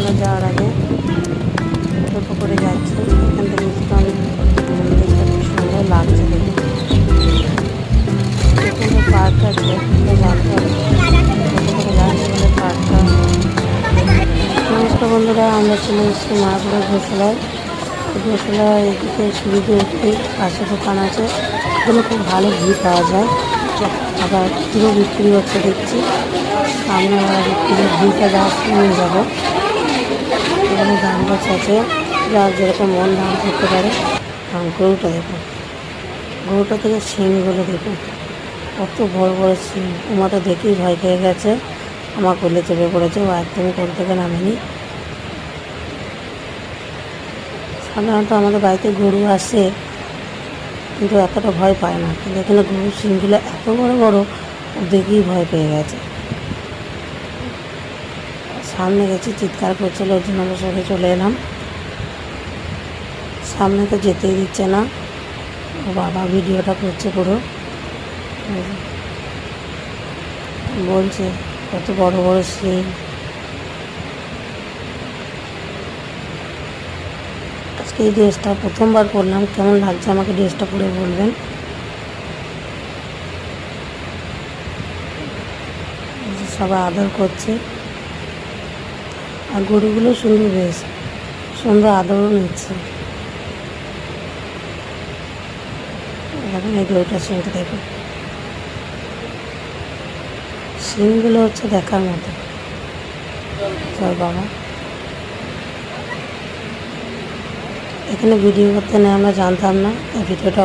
আমরা যাওয়ার আগে টোটো করে যাচ্ছি। এখান থেকে ইস্কন মন্দিরটা খুব সুন্দর লাগছে দেখে। এখানে পার্ক আছে, জানতে হবে টোটো করে যাচ্ছি বলে পার্কটা। নমস্কার বন্ধুরা, আমরা চলে এসেছি মায়াপুরের ঘোষলায়। ঘোষলায় এদিকে সিঁড়িতে উঠতে পাশে দোকান আছে, এখানে খুব ভালো ঘি পাওয়া যায়। আবার পুরো বিক্রি হচ্ছে দেখছি। আমরা ঘিটা জাস্ট নিয়ে যাবো। এখানে দাম গাছ আছে, যার যেরকম মন দাম করতে পারে। গরুটা দেখুন, গরুটা থেকে শিংগুলো দেখুন, কত বড় বড় শিং। আমার তো দেখেই ভয় পেয়ে গেছে, আমার কোলে চেপে পড়েছে, ও একদমই কোল থেকে নামেনি। সাধারণত আমাদের বাড়িতে গরু আসে, কিন্তু এতটা ভয় পায় না, কিন্তু এখানে গরুর শিংগুলো এত বড় বড়, ও দেখেই ভয় পেয়ে গেছে। সামনে গেছি, চিৎকার করছিল, ওর জন্য আমরা সরে চলে এলাম। সামনে তো যেতেই দিচ্ছে না, ও বাবা ভিডিওটা করছে পুরো, বলছে কত বড় বড় শিং। আজকে এই ড্রেসটা প্রথমবার পরলাম, কেমন লাগছে আমাকে ড্রেসটা পরে বলবেন। সবাই আদর করছে, আর গরুগুলো সুন্দর, বেশ সুন্দর আদরও নিচ্ছে। এখন এই গরুটার শিংটা দেখুন, শিংগুলো হচ্ছে দেখার মতো। চল বাবা, এখানে ভিডিও করতে নেই, আমরা জানতাম না, তাই ভিডিওটা